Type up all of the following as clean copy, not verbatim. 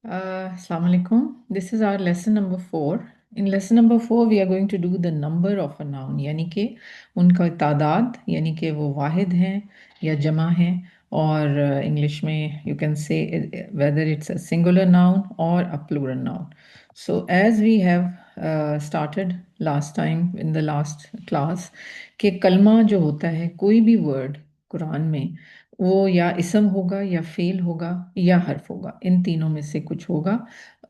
Assalamu alaikum. This is our lesson number 4. In lesson number 4, we are going to do the number of a noun, यानी कि उनका तादाद, यानी कि वो वाहिद हैं या जमा हैं, और इंग्लिश में you can say whether it's a singular noun or a plural noun. So as we have started last time in the last class, कि कलमा जो होता है, कोई भी वर्ड कुरान में, वो या इसम होगा या फेल होगा या हर्फ होगा, इन तीनों में से कुछ होगा.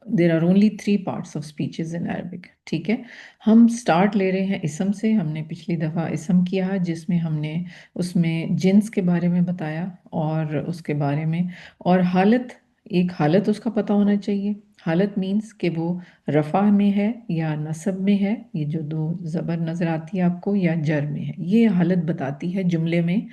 There are only 3 parts of speeches in Arabic. ठीक है, हम स्टार्ट ले रहे हैं इसम से. हमने पिछली दफ़ा इसम किया है जिसमें हमने उसमें जिन्स के बारे में बताया और उसके बारे में, और हालत, एक हालत उसका पता होना चाहिए. हालत मीन्स कि वो रफ़ा में है या नसब में है, ये जो दो ज़बर नज़र आती है आपको, या जर में है. ये हालत बताती है जुमले में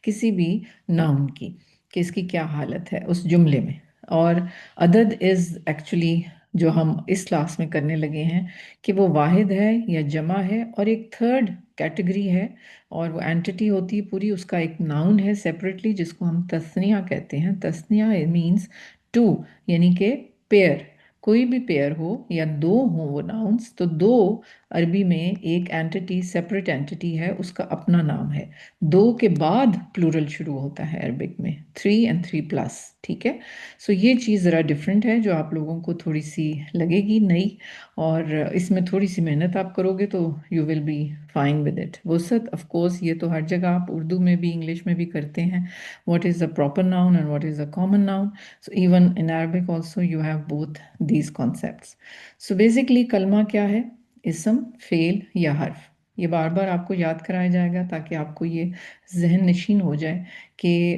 किसी भी नाउन की, कि इसकी क्या हालत है उस जुमले में. और अदद इज़ एक्चुअली जो हम इस क्लास में करने लगे हैं कि वो वाहिद है या जमा है, और एक थर्ड कैटेगरी है, और वो एंटिटी होती है पूरी, उसका एक नाउन है सेपरेटली जिसको हम तस्निया कहते हैं. तस्निया मीन्स टू, यानी कि पेयर. कोई भी पेयर हो या दो हो वो नाउन्स, तो दो अरबी में एक एंटिटी, सेपरेट एंटिटी है, उसका अपना नाम है. दो के बाद प्लूरल शुरू होता है अरबिक में, 3 and 3+. ठीक है, सो ये चीज़ ज़रा डिफरेंट है जो आप लोगों को थोड़ी सी लगेगी नई, और इसमें थोड़ी सी मेहनत आप करोगे तो you will be fine with it. वसत ऑफ कोर्स ये तो हर जगह आप उर्दू में भी इंग्लिश में भी करते हैं, what is the proper noun and what is the common noun. So even in Arabic also you have both these concepts. So basically कलमा क्या है? इसम, फेल या हर्फ. ये बार बार आपको याद कराया जाएगा ताकि आपको ये जहन नशीन हो जाए कि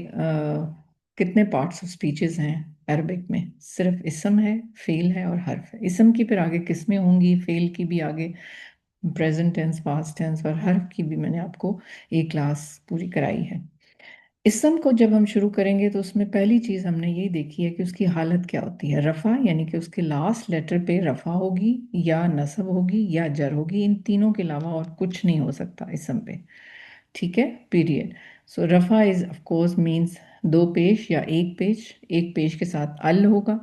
कितने पार्ट्स ऑफ स्पीचेस हैं अरबिक में. सिर्फ इसम है, फेल है और हर्फ है. इसम की फिर आगे किस्में होंगी, फेल की भी आगे प्रेजेंट टेंस, पास्ट टेंस, और हर्फ की भी मैंने आपको एक क्लास पूरी कराई है. इसम को जब हम शुरू करेंगे तो उसमें पहली चीज़ हमने यही देखी है कि उसकी हालत क्या होती है. रफ़ा, यानी कि उसके लास्ट लेटर पे रफ़ा होगी या नसब होगी या जर होगी. इन तीनों के अलावा और कुछ नहीं हो सकता इसम पे. ठीक है, पीरियड. सो रफ़ा इज ऑफ कोर्स मीन्स दो पेश या एक पेश. एक पेश के साथ अल होगा.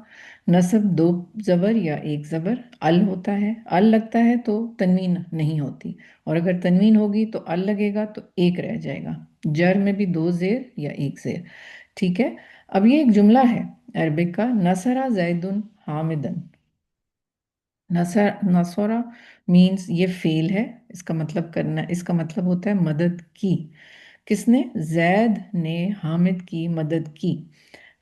नसब दो ज़बर या एक ज़बर. अल होता है, अल लगता है तो तनवीन नहीं होती, और अगर तनवीन होगी तो अल लगेगा तो एक रह जाएगा. जर में भी दो ज़ेर या एक ज़ेर. ठीक है, अब ये एक जुमला है अरबिक का, नसरा जैदुन हामिदन. नसरा मीन्स ये फेल है. इसका मतलब करना, इसका मतलब होता है मदद की. किसने? जैद ने हामिद की मदद की.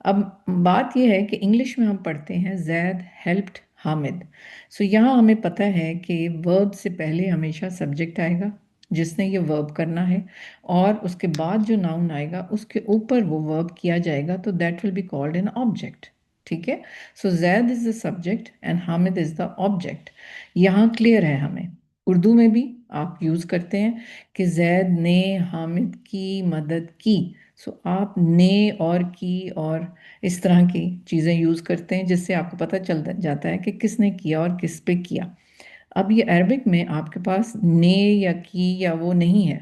अब बात यह है कि इंग्लिश में हम पढ़ते हैं जैद हेल्प्ड हामिद. सो यहाँ हमें पता है कि वर्ब से पहले हमेशा सब्जेक्ट आएगा जिसने ये वर्ब करना है, और उसके बाद जो नाउन आएगा उसके ऊपर वो वर्ब किया जाएगा, तो that will be called an object. ठीक है, so Zaid is the subject and Hamid is the object. यहाँ क्लियर है हमें. उर्दू में भी आप यूज़ करते हैं कि जैद ने हामिद की मदद की. सो आप ने और की और इस तरह की चीज़ें यूज़ करते हैं जिससे आपको पता चल जाता है कि किसने किया और किस पे किया. अब ये अरबिक में आपके पास ने या की या वो नहीं है,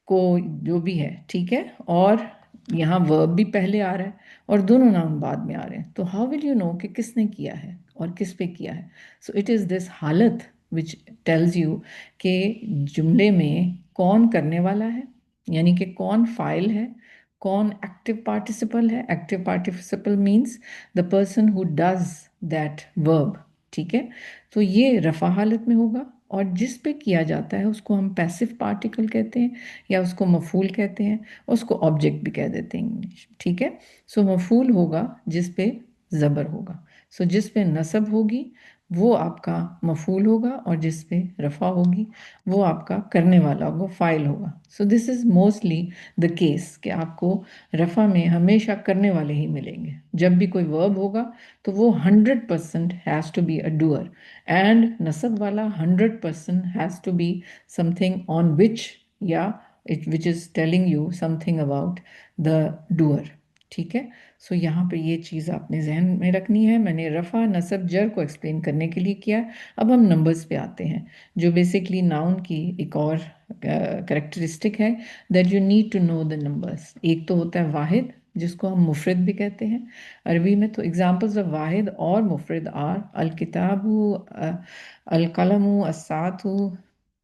को जो भी है. ठीक है, और यहाँ वर्ब भी पहले आ रहा है और दोनों नाउन बाद में आ रहे हैं, तो हाउ विल यू नो कि किसने किया है और किस पे किया है? सो इट इज़ दिस हालत विच टेल्स यू कि जुमले में कौन करने वाला है, यानी कि कौन फाइल है, कौन एक्टिव पार्टिसिपल है. Active participle means the person who does that verb. ठीक है, तो ये रफा हालत में होगा, और जिस पे किया जाता है उसको हम पैसिव पार्टिकल कहते हैं, या उसको मफूल कहते हैं, उसको ऑब्जेक्ट भी कह देते हैं इंग्लिश. ठीक है, सो मफूल होगा जिस पे ज़बर होगा. सो जिस पे नसब होगी वो आपका मफूल होगा, और जिस पे रफ़ा होगी वो आपका करने वाला होगा, फाइल होगा. So this is mostly the case कि आपको रफ़ा में हमेशा करने वाले ही मिलेंगे. जब भी कोई वर्ब होगा तो वो 100% has to be a doer, and नसब वाला 100% has to be something on which, या which is telling you something about the doer. ठीक है, सो यहाँ पे ये चीज़ आपने जहन में रखनी है. मैंने रफ़ा नसब जर को एक्सप्लेन करने के लिए किया. अब हम नंबर्स पे आते हैं जो बेसिकली नाउन की एक और करेक्टरिस्टिक है, that you need to know the numbers. एक तो होता है वाहिद जिसको हम मुफरद भी कहते हैं अरबी में। तो एग्जाम्पल्स ऑफ वाहिद और मुफरद आर अल किताबु, अल कलमु, अस्सातु,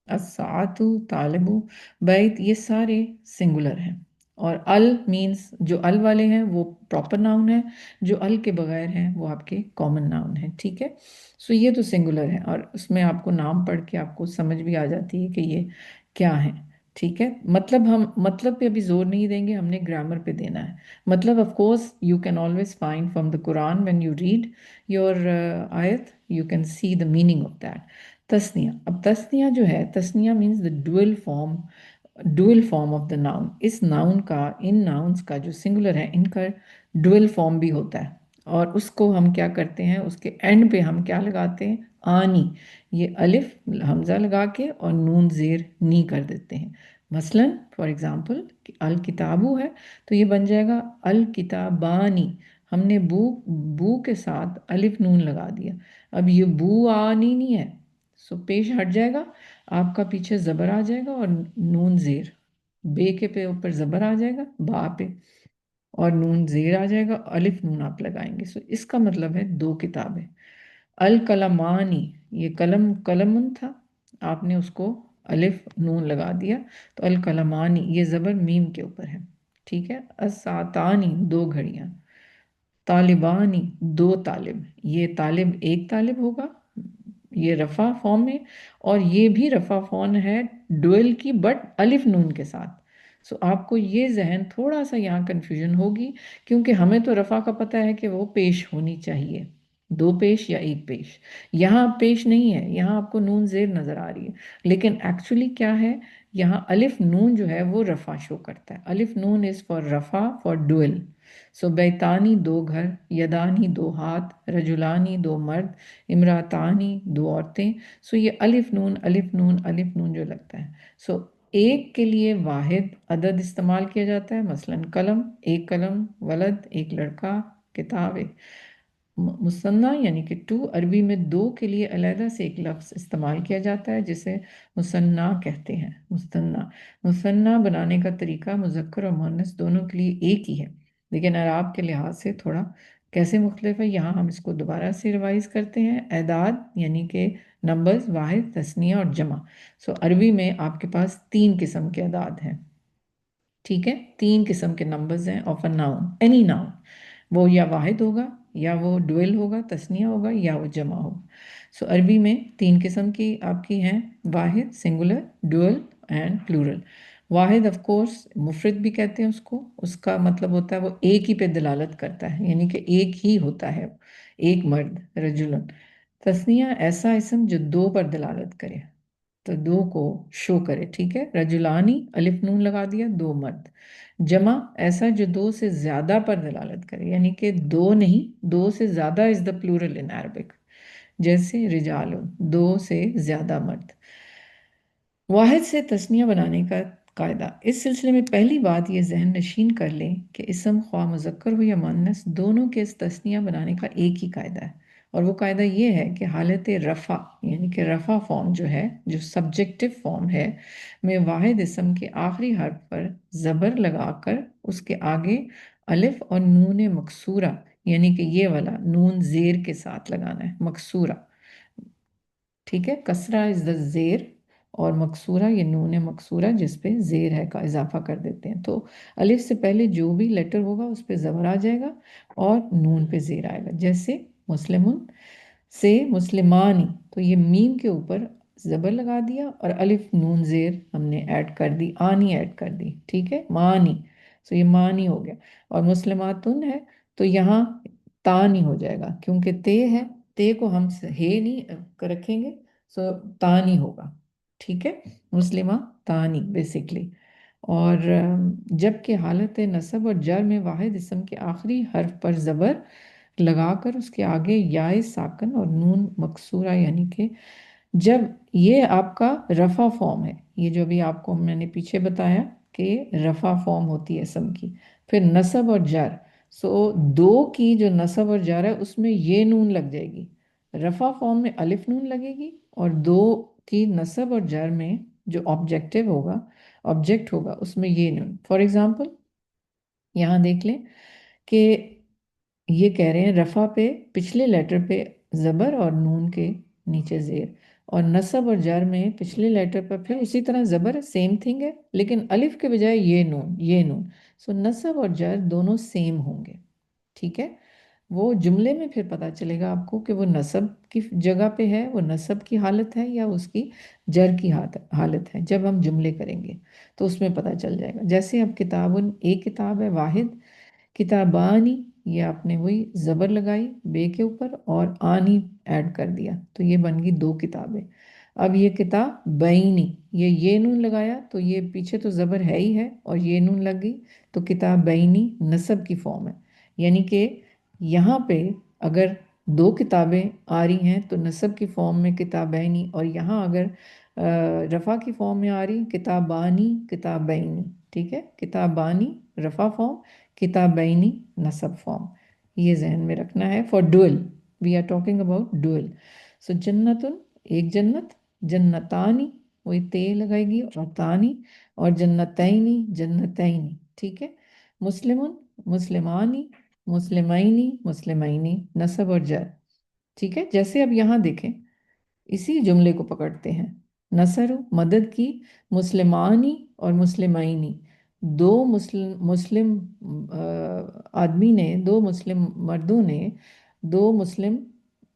अस्सातु, तालिबु, बैत, ये सारे सिंगुलर हैं। और अल मीन्स जो अल वाले हैं वो प्रॉपर नाउन है, जो अल के बगैर हैं वो आपके कॉमन नाउन है। ठीक है, सो ये तो सिंगुलर है और उसमें आपको नाम पढ़ के आपको समझ भी आ जाती है कि ये क्या है। ठीक है, मतलब हम मतलब पे अभी जोर नहीं देंगे, हमने ग्रामर पे देना है। मतलब of course you can always find from the Quran when you read your आयत, you can see the meaning of that. तस्निया, अब तस्निया जो है, तस्निया means the dual form of the noun. इस नाउन का, इन नाउन्स का जो सिंगुलर है, इनका डुअल फॉर्म भी होता है। और उसको हम क्या करते हैं, उसके एंड पे हम क्या लगाते हैं, आनी, ये अलिफ हमजा लगा के और नून जेर नी कर देते हैं। मसलन फॉर एग्जाम्पल अल किताबू है तो ये बन जाएगा अल किताबानी। हमने बू बू के साथ अलिफ नून लगा दिया। अब ये बू आनी नहीं है, सो पेश हट जाएगा, आपका पीछे ज़बर आ जाएगा और नून ज़ेर, बे के पे ऊपर ज़बर आ जाएगा बा पे, और नून ज़ेर आ जाएगा, अलिफ नून आप लगाएंगे। सो इसका मतलब है दो किताबें। अल कलमानी, ये कलम कलमुन था, आपने उसको अलिफ नून लगा दिया तो अल कलमानी, ये ज़बर मीम के ऊपर है। ठीक है, असातानी, दो घड़ियाँ। तालिबानी, दो तालिब, ये तालिब एक तालिब होगा, ये रफ़ा फॉर्म में, और ये भी रफ़ा फॉर्म है डुअल की, बट अलिफ नून के साथ। सो आपको ये जहन थोड़ा सा यहाँ कन्फ्यूजन होगी, क्योंकि हमें तो रफ़ा का पता है कि वो पेश होनी चाहिए, दो पेश या एक पेश। यहाँ पेश नहीं है, यहाँ आपको नून जेर नज़र आ रही है, लेकिन एक्चुअली क्या है, यहाँ अलिफ नून जो है वो रफ़ा शो करता है। अलिफ नून इज़ फॉर रफ़ा, फॉर डुअल। सो बैतानी, दो घर, यदानी, दो हाथ, रजुलानी, दो मर्द, इमरातानी, दो औरतें। सो ये अलिफ नून अलिफ नून अलिफ नून जो लगता है। सो एक के लिए वाहिद अदद इस्तेमाल किया जाता है, मसलन कलम, एक कलम, वलद, एक लड़का, किताब एक। मुसन्ना यानी कि टू, अरबी में दो के लिए अलहदा से एक लफ्ज़ इस्तेमाल किया जाता है जिसे मुसन्ना कहते हैं। मुसन्ना, मुसन्ना बनाने का तरीका मुज़क्कर और मुअन्नस दोनों के लिए एक ही है, लेकिन अराब के लिहाज से थोड़ा कैसे मुख्तलिफ है, यहाँ हम इसको दोबारा से रिवाइज करते हैं। एदाद यानी कि नंबर्स, वाहिद, तस्निया और जमा। सो अरबी में आपके पास तीन किस्म के अदाद हैं। ठीक है, तीन किस्म के नंबर्स हैं of a noun, any noun, वो या वाहिद होगा, या वो डुअल होगा, तस्निया होगा, या वो जमा होगा। सो अरबी में तीन किस्म की आपकी हैं, वाहिद सिंगुलर, डुअल एंड प्लूरल। वाहिद ऑफ कोर्स मुफरद भी कहते हैं उसको, उसका मतलब होता है वो एक ही पे दलालत करता है, यानी कि एक ही होता है, एक मर्द, रजुलन। तस्निया ऐसा इसम जो दो पर दलालत करे, तो दो को शो करे। ठीक है, रजुलानी, अलिफ नून लगा दिया, दो मर्द। जमा ऐसा जो दो से ज्यादा पर दलालत करे, यानी कि दो नहीं, दो से ज्यादा is the plural in Arabic, जैसे रिजाल, दो से ज्यादा मर्द। वाहिद से तस्निया बनाने का कायदा, इस सिलसिले में पहली बात ये जहन नशीन कर लें कि इसम ख्वाह मुज़क्कर हो या मुअन्नस, दोनों के इस तस्निया बनाने का एक ही कायदा है। और वो कायदा ये है कि हालत रफ़ा, यानी कि रफ़ा फॉर्म जो है, जो सब्जेक्टिव फॉर्म है, में वाहिद इसम के आखिरी हर्फ पर ज़बर लगाकर उसके आगे अलिफ और नून मकसूरा, यानी कि ये वाला नून ज़ेर के साथ लगाना है, मकसूरा। ठीक है, कसरा इज द जेर, और मकसूरा ये नून है मकसूरा जिस पे जेर है का इजाफा कर देते हैं। तो अलिफ से पहले जो भी लेटर होगा उस पे जबर आ जाएगा और नून पे जेर आएगा, जैसे मुस्लिमुन से मुस्लिमानी, तो ये मीम के ऊपर जबर लगा दिया और अलिफ नून जेर हमने ऐड कर दी, आनी ऐड कर दी। ठीक है, मानी, तो ये मानी हो गया। और मुस्लिमातुन है तो यहाँ तानी हो जाएगा, क्योंकि ते है, ते को हम हे नहीं रखेंगे, सो तानी होगा। ठीक है, मुस्लिमा तानी बेसिकली। और जबकि हालत नसब और जर में वाहिद इसम के आखिरी हर्फ पर ज़बर लगाकर उसके आगे याए साकन और नून मकसूरा, यानी कि जब ये आपका रफ़ा फॉर्म है, ये जो भी आपको मैंने पीछे बताया कि रफ़ा फॉर्म होती है सम की, फिर नसब और जर। सो दो की जो नसब और जर है उसमें ये नून लग जाएगी, रफ़ा फॉर्म में अलिफ नून लगेगी, और दो की नसब और जर में जो ऑब्जेक्ट होगा उसमें ये नून। फॉर एग्जाम्पल यहाँ देख लें कि ये कह रहे हैं रफ़ा पे पिछले लेटर पे ज़बर और नून के नीचे ज़ेर, और नसब और जर में पिछले लेटर पर फिर उसी तरह ज़बर, सेम थिंग है, लेकिन अलिफ के बजाय ये नून। सो नसब और जर दोनों सेम होंगे, ठीक है। वो जुमले में फिर पता चलेगा आपको कि वो नसब की जगह पे है, वो नसब की हालत है या उसकी जर की हालत है। जब हम जुमले करेंगे तो उसमें पता चल जाएगा। जैसे अब किताबुन, एक किताब है, वाहिद, किताबानी, ये आपने वही ज़बर लगाई बे के ऊपर और आनी ऐड कर दिया, तो ये बन गई दो किताबें। अब ये किताब बैनी, ये नून लगाया तो ये पीछे तो ज़बर है ही है और ये नून लग गई, तो किताब बैनी नसब की फॉर्म है। यानी कि यहाँ पे अगर दो किताबें आ रही हैं तो नसब की फॉर्म में किताबैनी, और यहाँ अगर रफ़ा की फॉर्म में आ रही किताबानी किताबैनी, ठीक है। किताबानी रफ़ा फॉर्म, किताबैनी नसब फॉर्म, ये जहन में रखना है for dual. We are talking about dual. So जन्नतुन, एक जन्नत, जन्नतानी, वही ते लगाएगी और तानी, और जन्नतैनी जन्नतैनी, ठीक है। मुस्लिमुन, मुस्लिमानी, मुस्लिमैनी मुस्लिमैनी, नसब और जर, ठीक है। जैसे अब यहाँ देखें, इसी जुमले को पकड़ते हैं। नसर, मदद की, मुस्लिमानी और मुस्लिमाइनी, दो मुस्लिम मुस्लिम आदमी ने, दो मुस्लिम मर्दों ने दो मुस्लिम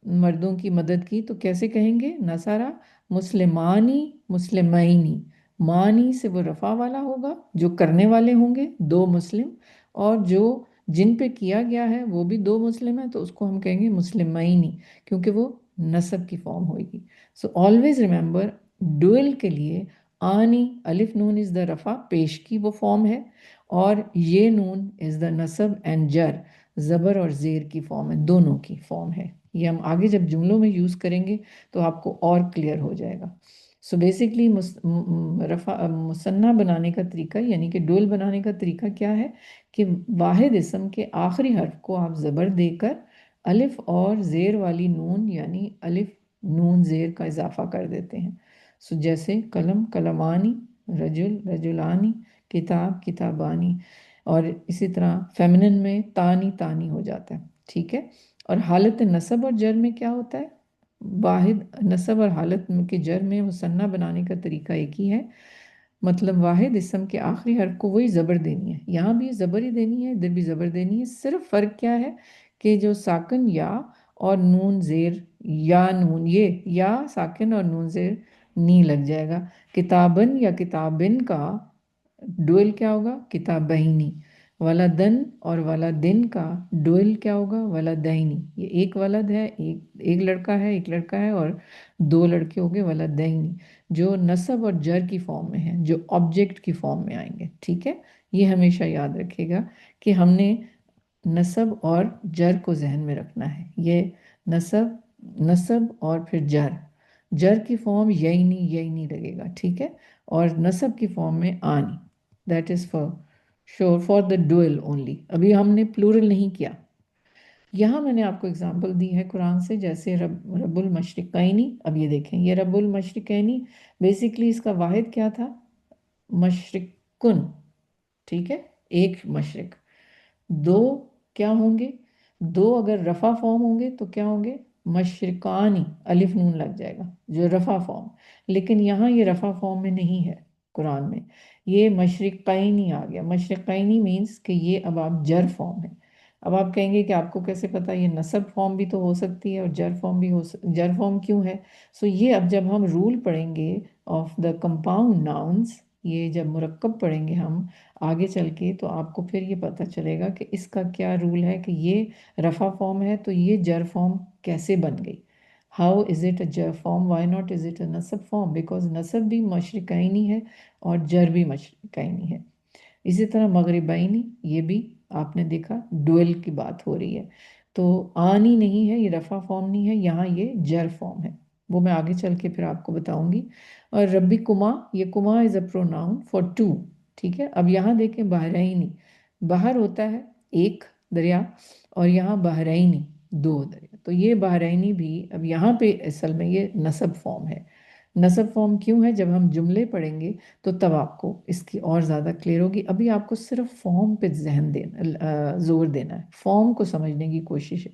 मर्दों की मदद की, तो कैसे कहेंगे? नसारा मुस्लिमानी मुस्लिमाइनी, मानी से वो रफ़ा वाला होगा, जो करने वाले होंगे दो मुस्लिम, और जो जिन पे किया गया है वो भी दो मुस्लिम है, तो उसको हम कहेंगे मुस्लिमाइनी, क्योंकि वो नसब की फॉर्म होगी। सो ऑलवेज रिमेंबर, डुअल के लिए आनी अलिफ नून इज द रफ़ा, पेश की वो फॉर्म है, और ये नून इज द नसब एंड जर, ज़बर और ज़ेर की फॉर्म है, दोनों की फॉर्म है। ये हम आगे जब जुमलों में यूज़ करेंगे तो आपको और क्लियर हो जाएगा। सो बेसिकली रफ़ा मुसन्ना बनाने का तरीका, यानी कि डुअल बनाने का तरीका क्या है कि वाहिद इसम के आखिरी हर्फ को आप ज़बर देकर अलिफ और ज़ेर वाली नून, यानी अलिफ नून ज़ेर का इजाफा कर देते हैं। सो जैसे कलम कलमानी, रजुल रजुलानी, किताब किताबानी, और इसी तरह फेमिनिन में तानी तानी हो जाता है, ठीक है। और हालत नसब और जर में क्या होता है? वाहिद नसब और हालत के जर में मुसन्ना बनाने का तरीका एक ही है। मतलब वाहिद इसम के आखिरी हर्फ को वही ज़बर देनी है, यहाँ भी ज़बर ही देनी है, इधर भी ज़बर देनी है। सिर्फ फ़र्क क्या है कि जो साकिन या और नून ज़ेर, या नून, ये या साकिन और नून ज़ेर नी लग जाएगा। किताबन या किताबिन का डुअल क्या होगा? किताबैनी। वलदन और वलदिन का डुअल क्या होगा? वलदैनी। ये एक वलद है, एक लड़का है, एक लड़का है, और दो लड़के हो गए, वलदैनी, जो नसब और जर की फॉर्म में है, जो ऑब्जेक्ट की फॉर्म में आएंगे, ठीक है। ये हमेशा याद रखिएगा कि हमने नसब और जर को जहन में रखना है। ये नसब, नसब और फिर जर, जर की फॉर्म यही नहीं लगेगा, ठीक है। और नसब की फॉर्म में आनी, that is for sure for the dual only. अभी हमने प्लूरल नहीं किया। यहाँ मैंने आपको एग्जांपल दी है कुरान से, जैसे रब्बुल मशरिकैनी। अब ये देखें, ये रब्बुल मशरिकैनी, बेसिकली इसका वाहिद क्या था? मशरिकुन, ठीक है, एक मशरिक। दो क्या होंगे? दो अगर रफा फॉर्म होंगे तो क्या होंगे? मशरिकानी, अलिफ नून लग जाएगा, जो रफा फॉर्म। लेकिन यहाँ ये रफा फॉर्म में नहीं है कुरान में, ये मशरिकैनी आ गया। मशरिकैनी मीन्स कि ये अब आप जर फॉर्म है। अब आप कहेंगे कि आपको कैसे पता? ये नसब फॉर्म भी तो हो सकती है और जर फॉर्म भी जर फॉर्म क्यों है? सो ये अब जब हम रूल पढ़ेंगे ऑफ द कंपाउंड नाउन्स, ये जब मुरक्कब पढ़ेंगे हम आगे चल के, तो आपको फिर ये पता चलेगा कि इसका क्या रूल है, कि ये रफ़ा फॉर्म है तो ये जर फॉर्म कैसे बन गई। हाउ इज़ इट अ जर form, why not is it a नसब फॉर्म? बिकॉज नसब भी मशरिकैनी है और जर भी मशरिकैनी है। इसी तरह मगरिबैनी, ये भी आपने देखा डुअल की बात हो रही है, तो आनी नहीं है, ये रफ़ा फॉर्म नहीं है, यहाँ ये जर फॉर्म है। वो मैं आगे चल के फिर आपको बताऊंगी। और रब्बी कुमा, ये कुमा is a pronoun for two, ठीक है। अब यहाँ देखें, बहरैनी, बाहर होता है एक दरिया, और यहाँ बहरैनी दो दरिया, तो ये बहरैनी भी अब यहाँ पे असल में ये नसब फॉर्म है। نصب فارم کیوں ہے؟ جب ہم جملے پڑھیں گے تو تب آپ کو اس کی اور زیادہ کلیئر ہوگی. ابھی آپ کو صرف فارم پہ ذہن دینا، زور دینا ہے، فارم کو سمجھنے کی کوشش ہے.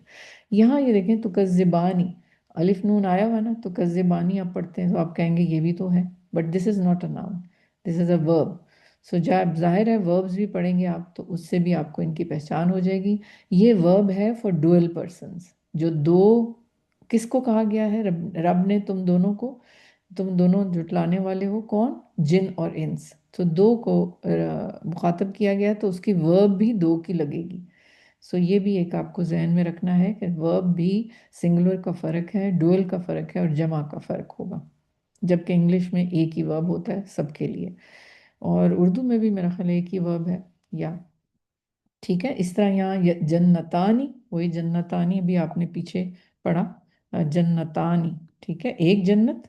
یہاں یہ دیکھیں تکذبانی، الف نون آیا ہوا نا، تکذبانی آپ پڑھتے ہیں تو آپ کہیں گے یہ بھی تو ہے، but this is not a noun, this is a verb. So جب ظاہر ہے وربز بھی پڑھیں گے آپ تو اس سے بھی آپ کو ان کی پہچان ہو جائے گی. یہ ورب ہے فار ڈوئل پرسنز، جو دو، کس کو کہا گیا ہے؟ رب نے تم دونوں جھٹلانے والے ہو، کون؟ جن اور انس. تو دو کو مخاطب کیا گیا تو اس کی ورب بھی دو کی لگے گی. سو یہ بھی ایک آپ کو ذہن میں رکھنا ہے کہ ورب بھی سنگولر کا فرق ہے، ڈوئل کا فرق ہے اور جمع کا فرق ہوگا، جبکہ انگلش میں ایک ہی ورب ہوتا ہے سب کے لیے، اور اردو میں بھی میرا خیال ایک ہی ورب ہے یا. ٹھیک ہے، اس طرح یہاں جنتانی، وہی جنتانی بھی آپ نے پیچھے پڑھا، جنتانی. ٹھیک ہے، ایک جنت،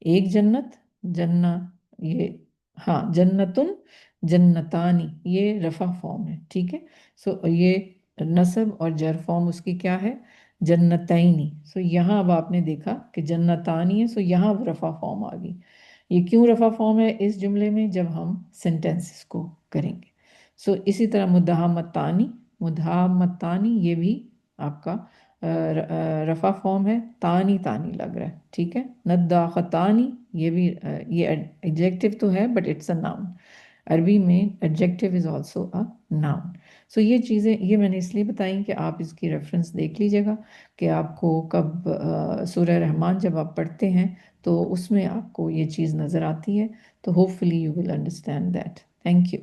ایک جنت، جنہ، یہ ہاں جنتن، جنتانی، یہ رفع فارم ہے. ٹھیک ہے، سو یہ نصب اور جر فارم اس کی کیا ہے؟ جنتینی. سو یہاں اب آپ نے دیکھا کہ جنتانی ہے، سو یہاں رفع فارم آ گئی. یہ کیوں رفع فارم ہے اس جملے میں؟ جب ہم سینٹینسز کو کریں گے. سو اسی طرح مدہامتانی، مدہامتانی یہ بھی آپ کا رفع فارم ہے، تانی تانی لگ رہا ہے. ٹھیک ہے، نداختانی، یہ بھی یہ ایڈجیکٹو تو ہے but it's a noun. Arabi میں adjective is also a noun. So یہ چیزیں یہ میں نے اس لیے بتائیں کہ آپ اس کی ریفرنس دیکھ لیجیے گا کہ آپ کو کب سورہ رحمان جب آپ پڑھتے ہیں تو اس میں آپ کو یہ چیز نظر آتی ہے. تو hope fully you will understand that. Thank you.